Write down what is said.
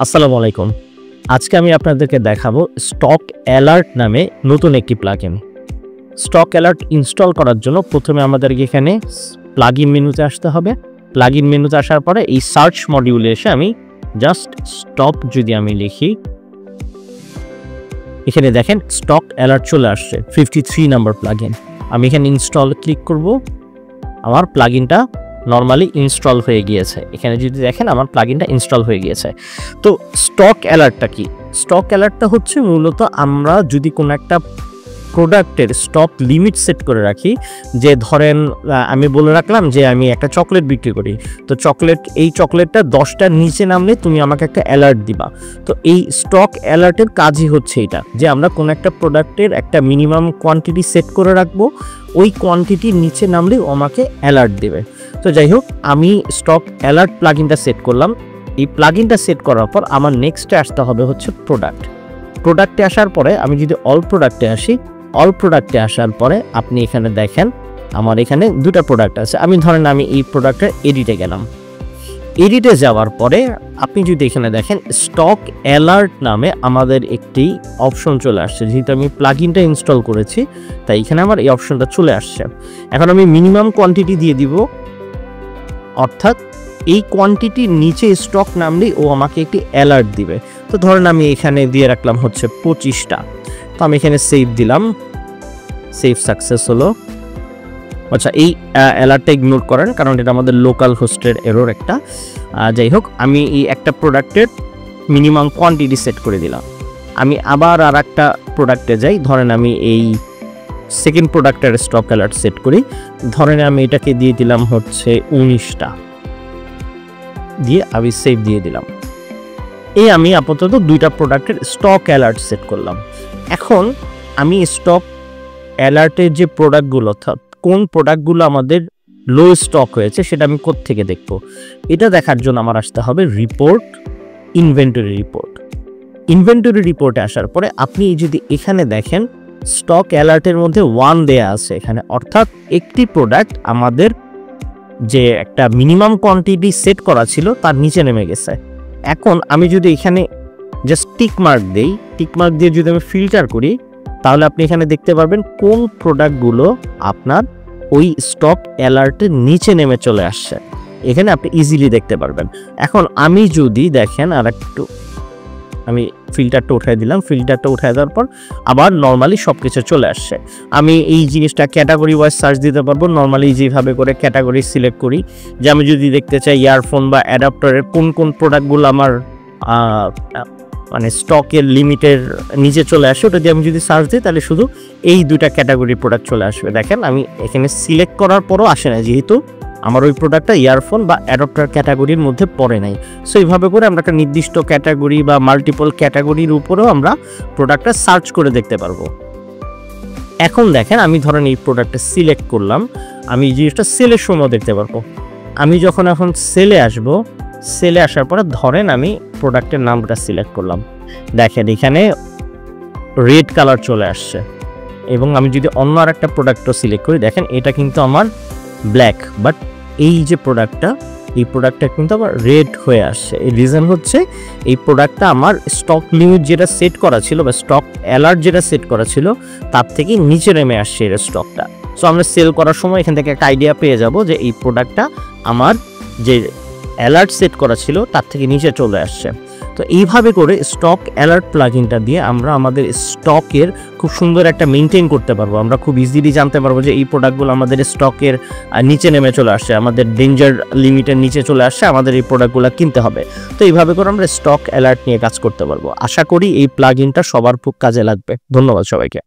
আসসালামু আলাইকুম। আজকে আমি আপনাদেরকে দেখাবো স্টক অ্যালার্ট নামে নতুন একটি প্লাগইন। স্টক অ্যালার্ট ইনস্টল করার জন্য প্রথমে আমাদেরকে এখানে প্লাগইন মেনুতে আসতে হবে। প্লাগইন মেনুতে আসার পরে এই সার্চ মডিউলে এসে আমি জাস্ট স্টপ যদি আমি লিখি, এখানে দেখেন স্টক অ্যালার্ট চলে আসছে 53 নাম্বার প্লাগইন। আমি এখানে ইনস্টল ক্লিক করব। আমার প্লাগইনটা নরমালি ইনস্টল হয়ে গিয়েছে। এখানে যদি দেখেন আমার প্লাগইনটা ইনস্টল হয়ে গিয়েছে। তো স্টক অ্যালার্টটা কি? স্টক অ্যালার্টটা হচ্ছে মূলত আমরা যদি কোনো একটা প্রোডাক্টের স্টক লিমিট সেট করে রাখি, যে ধরেন আমি বলে রাখলাম যে আমি একটা চকলেট বিক্রি করি, তো এই চকলেটটা 10টার নিচে নামলে তুমি আমাকে একটা অ্যালার্ট দিবা। তো এই স্টক অ্যালার্টের কাজই হচ্ছে এটা, যে আমরা কোনো একটা প্রোডাক্টের একটা মিনিমাম কোয়ান্টিটি সেট করে রাখবো, ওই কোয়ান্টিটির নিচে নামলে ও আমাকে অ্যালার্ট দেবে। তো যাই হোক, আমি স্টক অ্যালার্ট প্লাগইনটা সেট করলাম। এই প্লাগইনটা সেট করার পর আমার নেক্সটে আসতে হবে হচ্ছে প্রোডাক্টে আসার পরে আমি যদি অল প্রোডাক্টে আসি, অল প্রোডাক্টে আসার পরে আপনি এখানে দেখেন আমার এখানে দুটো প্রোডাক্ট আছে। আমি ধরেন আমি এই প্রোডাক্টের এডিটে গেলাম। এডিটে যাওয়ার পরে আপনি যদি এখানে দেখেন স্টক অ্যালার্ট নামে আমাদের একটি অপশন চলে আসছে। যেহেতু আমি প্লাগইনটা ইনস্টল করেছি, তাই এখানে আমার এই অপশনটা চলে আসছে। এখন আমি মিনিমাম কোয়ান্টিটি দিয়ে দিব, অর্থাৎ এই কোয়ান্টিটির নিচে স্টক নামলেই ও আমাকে একটি অ্যালার্ট দিবে। তো ধরেন আমি এখানে দিয়ে রাখলাম হচ্ছে 25টা। তো আমি এখানে সেভ দিলাম, সেভ সাকসেস হলো। আচ্ছা, এই অ্যালার্টটা ইগনোর করেন, কারণ এটা আমাদের লোকাল হোস্টের এরর একটা। যাই হোক, আমি এই একটা প্রোডাক্টের মিনিমাম কোয়ান্টিটি সেট করে দিলাম। আমি আবার আর একটা প্রোডাক্টে যাই, ধরেন আমি এই সেকেন্ড প্রোডাক্টের স্টক অ্যালার্ট সেট করি। ধরেন আমি এটাকে দিয়ে দিলাম হচ্ছে 19টা, দিয়ে আমি সেভ দিয়ে দিলাম। এই আমি আপাতত দুইটা প্রোডাক্টের স্টক অ্যালার্ট সেট করলাম। এখন আমি স্টক অ্যালার্টের যে প্রোডাক্টগুলো, অর্থাৎ কোন প্রোডাক্টগুলো আমাদের লো স্টক হয়েছে সেটা আমি কোত্থেকে দেখব, এটা দেখার জন্য আমার আসতে হবে রিপোর্ট, ইনভেন্টরি রিপোর্ট। ইনভেন্টরি রিপোর্টে আসার পরে আপনি যদি এখানে দেখেন স্টক অ্যালার্টের মধ্যে 1 দেয়া আছে এখানে, অর্থাৎ একটি প্রোডাক্ট আমাদের যে একটা মিনিমাম কোয়ান্টিটি সেট করা ছিল তার নিচে নেমে গেছে। এখন আমি যদি এখানে জাস্ট টিক মার্ক দিই, টিক মার্ক দিয়ে যদি আমি ফিল্টার করি, তাহলে আপনি এখানে দেখতে পারবেন কোন প্রোডাক্টগুলো আপনার ওই স্টক অ্যালার্টের নিচে নেমে চলে আসছে। এখানে আপনি ইজিলি দেখতে পারবেন। এখন আমি যদি দেখেন আর একটু, আমি ফিল্টারটা উঠাই দিলাম। ফিল্টারটা উঠাই দেওয়ার পর আবার নর্মালি সব কিছু চলে আসছে। আমি এই জিনিসটা ক্যাটাগরি ওয়াইজ সার্চ দিতে পারবো। নর্মালি যেভাবে করে ক্যাটাগরি সিলেক্ট করি, যে আমি যদি দেখতে চাই ইয়ারফোন বা অ্যাডাপ্টারের কোন কোন প্রোডাক্টগুলো আমার মানে স্টকের লিমিটের নিচে চলে আসে, ওটা দিয়ে আমি যদি সার্চ দিই তাহলে শুধু এই দুইটা ক্যাটাগরি প্রোডাক্ট চলে আসবে। দেখেন আমি এখানে সিলেক্ট করার পরও আসে না, যেহেতু আমার ওই প্রোডাক্টটা ইয়ারফোন বা অ্যাডাপ্টার ক্যাটাগরির মধ্যে পড়ে নাই। সো এইভাবে করে আমরা একটা নির্দিষ্ট ক্যাটাগরি বা মাল্টিপল ক্যাটাগরির উপরেও আমরা প্রোডাক্টটা সার্চ করে দেখতে পারবো। এখন দেখেন আমি ধরেন এই প্রোডাক্টটা সিলেক্ট করলাম, আমি জিনিসটা সেলের সময় দেখতে পারবো। আমি যখন এখন সেলে আসব, সেলে আসার পরে ধরেন আমি প্রোডাক্টের নামটা সিলেক্ট করলাম, দেখেন এখানে রেড কালার চলে আসছে। এবং আমি যদি অন্য আর একটা প্রোডাক্টও সিলেক্ট করি, দেখেন এটা কিন্তু আমার ব্ল্যাক, বাট এই যে প্রোডাক্টটা, এই প্রোডাক্টটা কিন্তু আমার রেড হয়ে আসছে। এই রিজন হচ্ছে এই প্রোডাক্টটা আমার স্টক লিমিট যেটা সেট করা ছিল বা স্টক অ্যালার্ট যেটা সেট করা ছিল তার থেকে নিচে নেমে আসছে এর স্টকটা। সো আমরা সেল করার সময় এখান থেকে একটা আইডিয়া পেয়ে যাব যে এই প্রোডাক্টটা আমার যে অ্যালার্ট সেট করা ছিল তার থেকে নিচে চলে আসছে। তো এইভাবে করে স্টক অ্যালার্ট প্লাগইনটা দিয়ে আমরা আমাদের স্টকের খুব সুন্দর একটা মেনটেন করতে পারবো। আমরা খুব ইজিলি জানতে পারবো যে এই প্রোডাক্টগুলো আমাদের স্টকের নিচে নেমে চলে আসছে, আমাদের ডেঞ্জার লিমিটের নিচে চলে আসছে, আমাদের এই প্রোডাক্টগুলো কিনতে হবে। তো এইভাবে করে আমরা স্টক অ্যালার্ট নিয়ে কাজ করতে পারবো। আশা করি এই প্লাগইনটা সবার খুব কাজে লাগবে। ধন্যবাদ সবাইকে।